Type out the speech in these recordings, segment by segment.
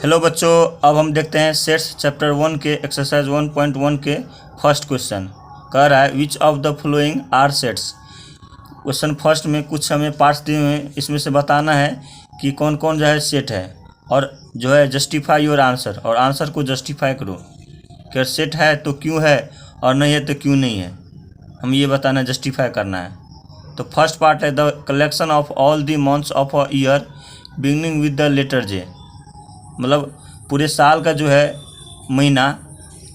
Hello बच्चों, अब हम देखते हैं सेट्स चैप्टर 1 के एक्सरसाइज 1.1 के फर्स्ट क्वेश्चन। कह रहा है which of the following are sets. Question first में कुछ हमें पार्ट्स दिए हुए हैं, इसमें से बताना है कि कौन कौन जो है सेट है और जो है जस्टिफाई योर आंसर, और आंसर को जस्टिफाई करो कि सेट है तो क्यों है और नहीं है तो क्यों नहीं है, हम ये बताना है, जस्टिफाई करना है। तो फर्स्ट पार्ट है the collection of all the months of a year beginning with the letter J. मतलब पूरे साल का जो है महीना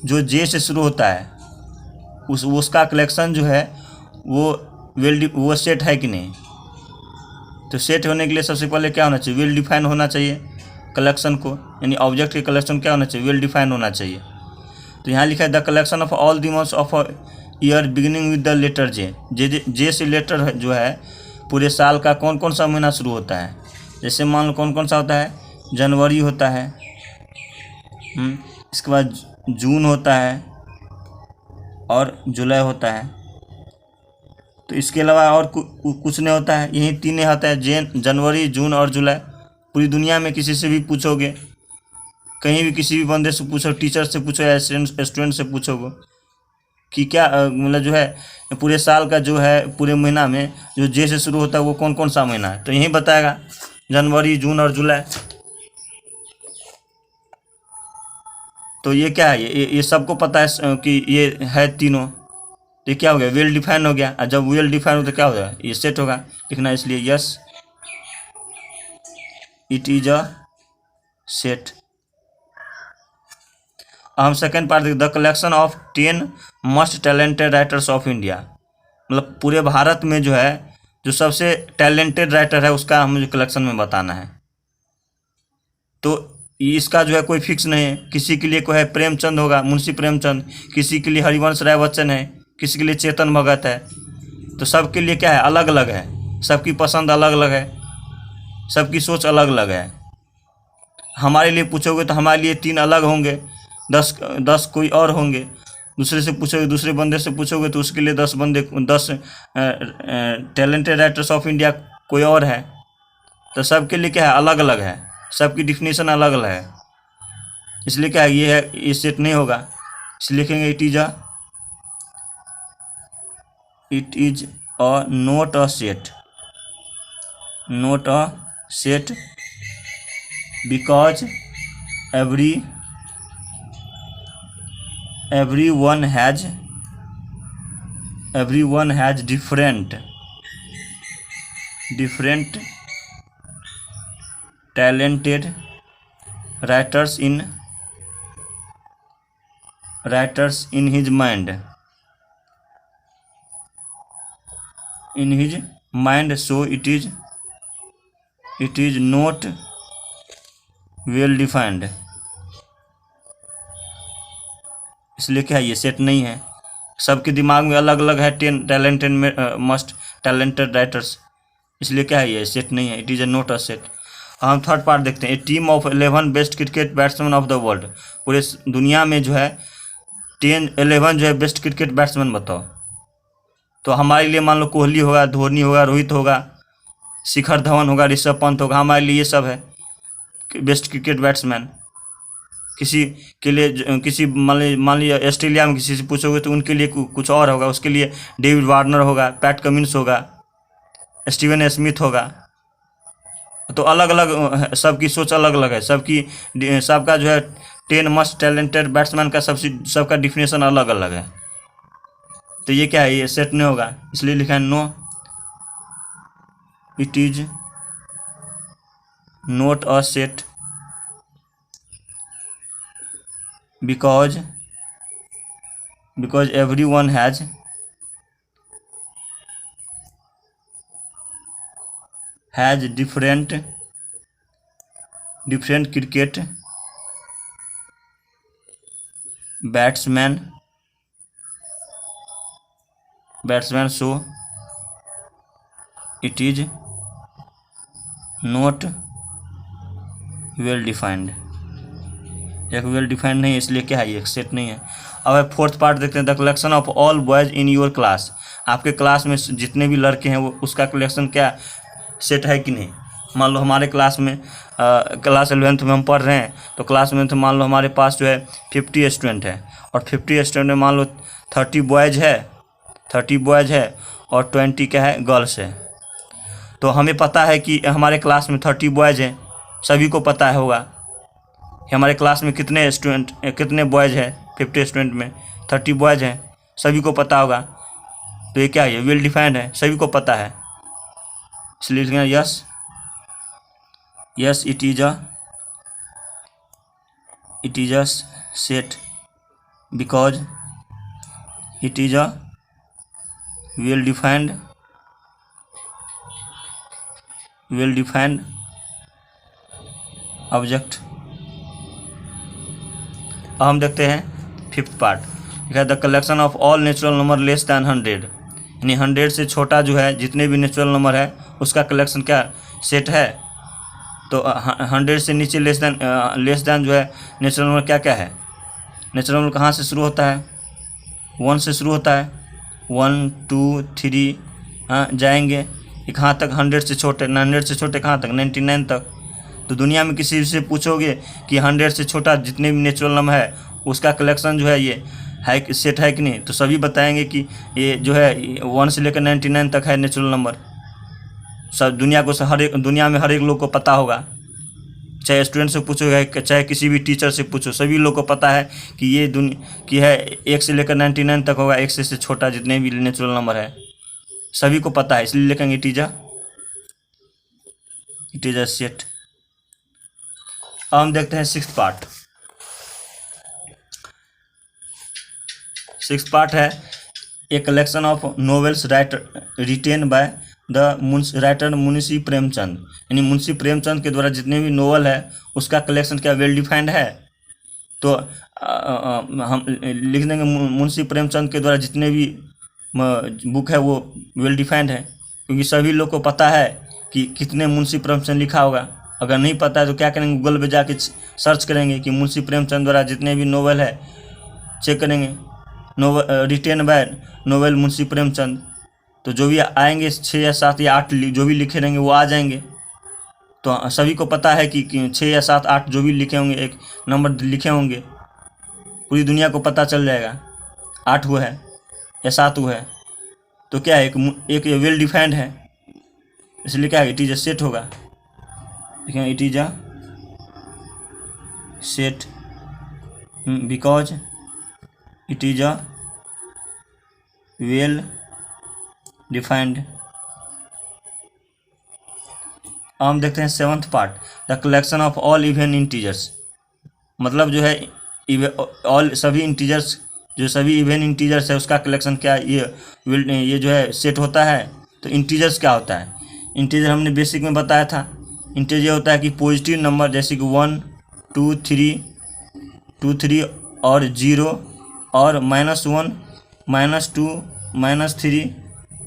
जो जे से शुरू होता है उसका कलेक्शन जो है वो सेट है कि नहीं। तो सेट होने के लिए सबसे पहले क्या होना चाहिए, वेल डिफाइन होना चाहिए कलेक्शन को, यानी ऑब्जेक्ट के कलेक्शन क्या होना चाहिए, वेल डिफाइन होना चाहिए। तो यहाँ लिखा है the collection of all the months of year beginning with the letter J से लेटर जो है पूरे साल का कौन कौन सा महीना शुरू होता है। जैसे मान लो कौन कौन सा होता है, जनवरी होता है, इसके बाद जून होता है और जुलाई होता है। तो इसके अलावा और कुछ नहीं होता है, यही तीन होता है, जनवरी जनवरी और जुलाई। पूरी दुनिया में किसी से भी पूछोगे, कहीं भी किसी भी बंदे से पूछो, टीचर से पूछो या स्टूडेंट से पूछोगे कि क्या मतलब जो है पूरे साल का जो है पूरे महीना में जो जे से शुरू होता है वो कौन कौन सा महीना है, तो यही बताएगा जनवरी जून और जुलाई। तो ये क्या है, ये सबको पता है कि ये है तीनों। तो ये क्या हो गया, वेल डिफाइन हो गया। और जब वेल डिफाइन हो तो क्या हो जाएगा, ये सेट होगा लिखना, इसलिए yes it is a set. हम second part the collection of 10 most talented writers of India. मतलब पूरे भारत में जो है जो सबसे टैलेंटेड राइटर है उसका हमें कलेक्शन में बताना है। तो इसका जो है कोई फिक्स नहीं है, किसी के लिए कोई है प्रेमचंद होगा, मुंशी प्रेमचंद, किसी के लिए हरिवंश राय बच्चन है, किसी के लिए चेतन भगत है। तो सबके लिए क्या है, अलग अलग है, सबकी पसंद अलग अलग है, सबकी सोच अलग अलग है। हमारे लिए पूछोगे तो हमारे लिए 3 अलग होंगे, 10 कोई और होंगे। दूसरे से पूछोगे, दूसरे बंदे से पूछोगे तो उसके लिए 10 टैलेंटेड राइटर्स ऑफ इंडिया कोई और है। तो सबके लिए क्या है, अलग अलग है, सबकी डिफिनेशन अलग अलग है। इसलिए क्या है, ये सेट नहीं होगा। इसलिए लिखेंगे it is a not a set because everyone has different talented writers in his mind, so it is not well defined। इसलिए क्या है, ये सेट नहीं है। सबके दिमाग में अलग अलग है 10 टैलेंटेड मोस्ट टैलेंटेड राइटर्स, इसलिए क्या है, ये सेट नहीं है, it is not a set. हम थर्ड पार्ट देखते हैं, a team of 11 best cricket batsmen of the world. पूरे दुनिया में जो है 11 जो है बेस्ट क्रिकेट बैट्समैन बताओ। तो हमारे लिए मान लो कोहली होगा, धोनी होगा, रोहित होगा, शिखर धवन होगा, ऋषभ पंत होगा, हमारे लिए ये सब है बेस्ट क्रिकेट बैट्समैन। किसी के लिए किसी मान लीजिए ऑस्ट्रेलिया में किसी से पूछोगे तो उनके लिए कुछ और होगा, उसके लिए डेविड वार्नर होगा, पैट कमिंस होगा, स्टीवन स्मिथ होगा। तो अलग अलग सबकी सोच अलग अलग है, सबका जो है 10 मोस्ट टैलेंटेड बैट्समैन का सबका डिफिनेशन अलग अलग है। तो ये क्या है, ये सेट नहीं होगा, इसलिए लिखा है no it is not a set because everyone has different cricket batsman, so it is not well defined। एक वेल डिफाइंड नहीं है, इसलिए क्या है, ये सेट नहीं है। अब फोर्थ पार्ट देखते हैं, the collection of all boys in your class. आपके क्लास में जितने भी लड़के हैं वो उसका कलेक्शन क्या सेट है कि नहीं। मान लो हमारे क्लास में क्लास 11th में हम पढ़ रहे हैं, तो क्लास में तो मान लो हमारे पास जो है 50 स्टूडेंट है, और 50 स्टूडेंट में मान लो 30 बॉयज़ है और 20 क्या है, गर्ल्स है। तो हमें पता है कि हमारे क्लास में 30 बॉयज़ हैं, सभी को पता होगा कि हमारे क्लास में कितने बॉयज़ हैं। 50 स्टूडेंट में 30 बॉयज़ हैं, सभी को पता होगा। तो ये क्या है, वेल डिफाइंड है, सभी को पता है, इसलिए लिखेंगे yes it is a set because it is a well defined object. अब हम देखते हैं 5th part, the collection of all natural number less than 100, यानी 100 से छोटा जो है जितने भी नेचुरल नंबर है उसका कलेक्शन क्या सेट है। तो 100 से नीचे लेस दैन जो है नेचुरल नंबर क्या है, नेचुरल नंबर कहाँ से शुरू होता है, 1 से शुरू होता है, 1 2 3 जाएंगे कहाँ तक, 100 से छोटे, 100 से छोटे कहाँ तक, 99 तक। तो दुनिया में किसी से पूछोगे कि 100 से छोटा जितने भी नेचुरल नंबर है उसका कलेक्शन जो है ये है सेट है कि नहीं, तो सभी बताएंगे कि ये जो है 1 से लेकर 99 तक है नेचुरल नंबर। सब दुनिया में हर एक लोग को पता होगा, चाहे स्टूडेंट से पूछोगे चाहे किसी भी टीचर से पूछो, सभी लोग को पता है कि ये की है 1 से लेकर 99 तक होगा, 1 से छोटा जितने भी नेचुरल नंबर है सभी को पता है, इसलिए लिखेंगे इट इज अ सेट। अब हम देखते हैं 6th पार्ट। 6th पार्ट है a collection of novels written by the writer Munshi Premchand, यानी मुंशी प्रेमचंद के द्वारा जितने भी नोवेल है उसका कलेक्शन क्या वेल डिफाइंड है। तो हम लिख देंगे मुंशी प्रेमचंद के द्वारा जितने भी बुक है वो वेल डिफाइंड है, क्योंकि सभी लोग को पता है कि कितने मुंशी प्रेमचंद लिखा होगा। अगर नहीं पता है तो क्या करेंगे, गूगल पे जाके सर्च करेंगे कि मुंशी प्रेमचंद द्वारा जितने भी नोवेल है चेक करेंगे, written by novel Munshi Premchand, तो जो भी आएंगे 6 या 7 या 8 जो भी लिखे रहेंगे वो आ जाएंगे। तो सभी को पता है कि 6 या 7 8 जो भी लिखे होंगे, एक नंबर लिखे होंगे, पूरी दुनिया को पता चल जाएगा 8 हुआ है या 7 हुआ है। तो क्या है, एक वेल डिफाइंड है, इसलिए क्या है इट इज अ सेट होगा, देखिए it is a set because it is a well defined. हम देखते हैं 7th part, the collection of all even integers, मतलब जो है ऑल सभी इंटीजर्स, जो सभी इवन इंटीजर्स है उसका कलेक्शन क्या ये जो है सेट होता है। तो इंटीजर्स क्या होता है, इंटीजर हमने बेसिक में बताया था, इंटीजर होता है कि पॉजिटिव नंबर जैसे कि 1 2 3 और 0 और -1 -2 -3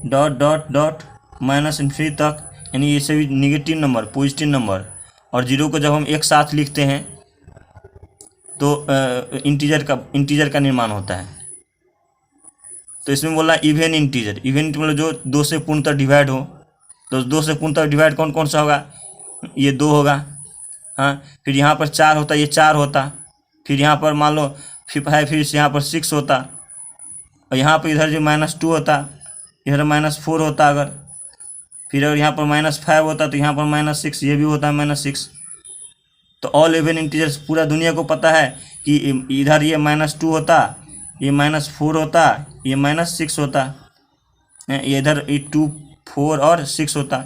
डॉट -3 तक, यानी ये सभी निगेटिव नंबर पॉजिटिव नंबर, और 0 को जब हम एक साथ लिखते हैं तो इंटीजर का निर्माण होता है। तो इसमें बोला इवन इंटीजर, मतलब जो 2 से पूर्णतः डिवाइड हो, तो 2 से पूर्णतः डिवाइड कौन कौन सा होगा, ये 2 होगा, हाँ। फिर यहाँ पर 4 होता, ये 4 होता, फिर यहाँ पर मान लो 5 है, फिर यहाँ पर 6 होता, और यहाँ पर इधर जो -2 होता, इधर -4 होता अगर, फिर अगर यहाँ पर -5 होता तो यहाँ पर -6, ये भी होता है -6। तो ऑल इवन इंटीजर्स पूरा दुनिया को पता है कि इधर ये -2 होता, ये -4 होता, ये -6 होता, ये इधर 2 4 और 6 होता।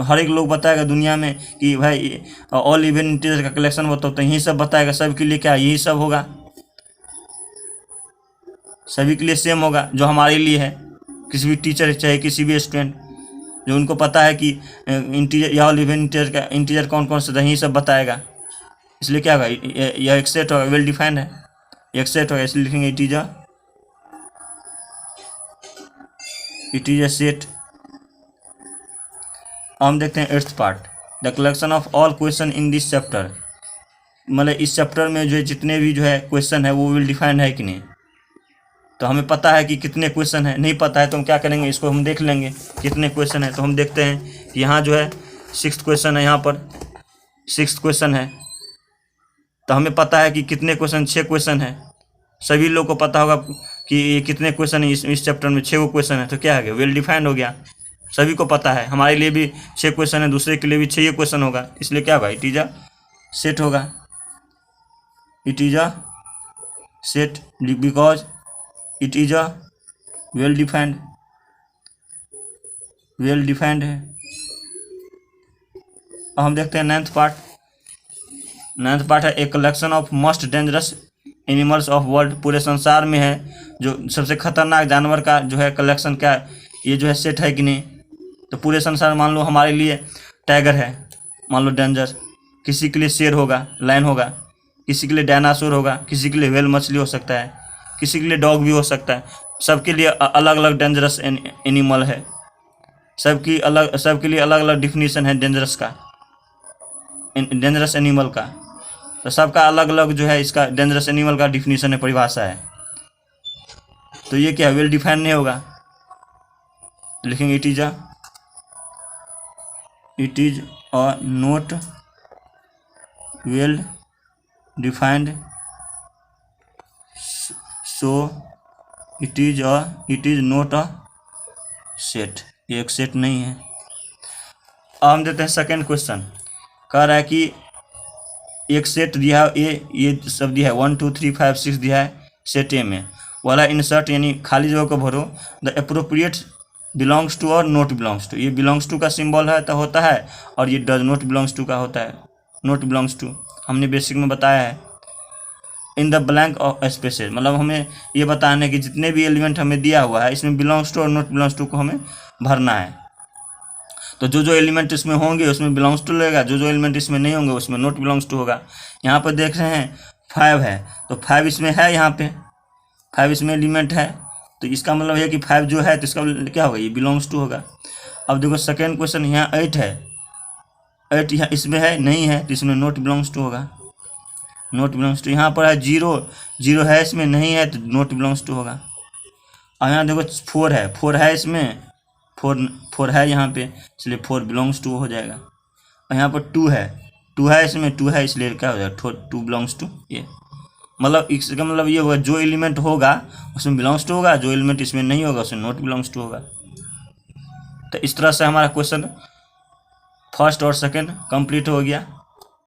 हर एक लोग बताएगा दुनिया में कि भाई ऑल इवन इंटीजर का कलेक्शन बताओ, तो यही सब बताएगा, सबके लिए क्या यही सब होगा, सभी के लिए सेम होगा जो हमारे लिए है, किसी भी टीचर चाहे किसी भी स्टूडेंट, जो उनको पता है कि इंटीजर या ऑल इवन इंटीजर कौन कौन सा, यही सब बताएगा। इसलिए क्या होगा, यह एक सेट होगा, वेल डिफाइंड है, एक सेट होगा, इसलिए लिखेंगे इट इज अ सेट। हम देखते हैं 8th part, the collection of all question in this chapter, मतलब इस चैप्टर में जो है जितने भी जो है क्वेश्चन है वो वेल डिफाइंड है कि नहीं। तो हमें पता है कि कितने क्वेश्चन है, नहीं पता है तो हम क्या करेंगे, इसको हम देख लेंगे कितने क्वेश्चन है। तो हम देखते हैं कि यहाँ जो है सिक्स्थ क्वेश्चन है, यहाँ पर सिक्स्थ क्वेश्चन है। तो हमें पता है कि कितने क्वेश्चन, 6 क्वेश्चन है। सभी लोग को पता होगा कि ये कितने क्वेश्चन है, इस चैप्टर में 6 क्वेश्चन है। तो क्या हो गया, वेल डिफाइंड हो गया, सभी को पता है। हमारे लिए भी 6 क्वेश्चन है, दूसरे के लिए भी 6 क्वेश्चन होगा, इसलिए क्या होगा, इट इज अ सेट होगा, it is a set because it is a well defined, well defined है। अब हम देखते हैं नाइन्थ पार्ट। नाइन्थ पार्ट है a collection of most dangerous animals of world. पूरे संसार में है जो सबसे खतरनाक जानवर का जो है कलेक्शन, क्या ये जो है सेट है कि नहीं। तो पूरे संसार, मान लो हमारे लिए टाइगर है, मान लो डेंजर, किसी के लिए शेर होगा, लायन होगा, किसी के लिए डायनासोर होगा, किसी के लिए व्हेल मछली हो सकता है, किसी के लिए डॉग भी हो सकता है। सबके लिए अलग अलग डेंजरस एनिमल है, सबके लिए अलग अलग डिफिनीशन है डेंजरस का, डेंजरस एनिमल का। तो सबका अलग अलग जो है इसका डेंजरस एनिमल का डिफिनीशन है, परिभाषा है। तो ये क्या, वेल डिफाइंड नहीं होगा, लिखेंगे it is a not well defined, so it is not a set, ये एक सेट नहीं है। अब हम देते हैं सेकेंड क्वेश्चन। कह रहा है कि एक सेट दिया है, ये सब दिया है 1 2 3 5 6 दिया है सेट ए में, वाला इंसर्ट यानी खाली जगह को भरो, द अप्रोप्रिएट बिलोंग्स टू और नॉट बिलोंग्स टू। ये बिलोंग्स टू का सिंबल है तो होता है, और ये डज नॉट बिलोंग्स टू का होता है, नॉट बिलोंग्स टू हमने बेसिक में बताया है। In the blank of spaces, मतलब हमें ये बताना है कि जितने भी एलिमेंट हमें दिया हुआ है इसमें बिलोंग्स टू और नॉट बिलोंग्स टू को हमें भरना है। तो जो एलिमेंट इसमें होंगे उसमें बिलोंग्स टू लगेगा, जो एलिमेंट इसमें नहीं होंगे उसमें नॉट बिलोंग्स टू होगा। यहाँ पर देख रहे हैं 5 है, तो 5 इसमें है, यहाँ पे 5 इसमें एलिमेंट है, तो इसका मतलब है कि 5 जो है तो इसका क्या होगा, ये बिलोंग्स टू होगा। अब देखो सेकेंड क्वेश्चन, यहाँ 8 है, 8 यहाँ इसमें है नहीं है, तो इसमें नॉट बिलोंग्स टू होगा, नॉट बिलोंग्स टू। यहाँ पर है 0 है, इसमें नहीं है तो नॉट बिलोंग्स टू होगा। और यहाँ देखो 4 है, 4 है इसमें, 4 है यहाँ पे, इसलिए 4 बिलोंग्स टू हो जाएगा। और यहाँ पर 2 है इसमें, 2 है इसलिए क्या हो जाएगा, 2 बिलोंग्स टू। ये मतलब इसका मतलब ये होगा जो एलिमेंट होगा उसमें बिलोंग्स टू होगा, जो एलिमेंट इसमें नहीं होगा उसमें नॉट बिलोंग्स टू होगा। तो इस तरह से हमारा क्वेश्चन फर्स्ट और सेकेंड कंप्लीट हो गया।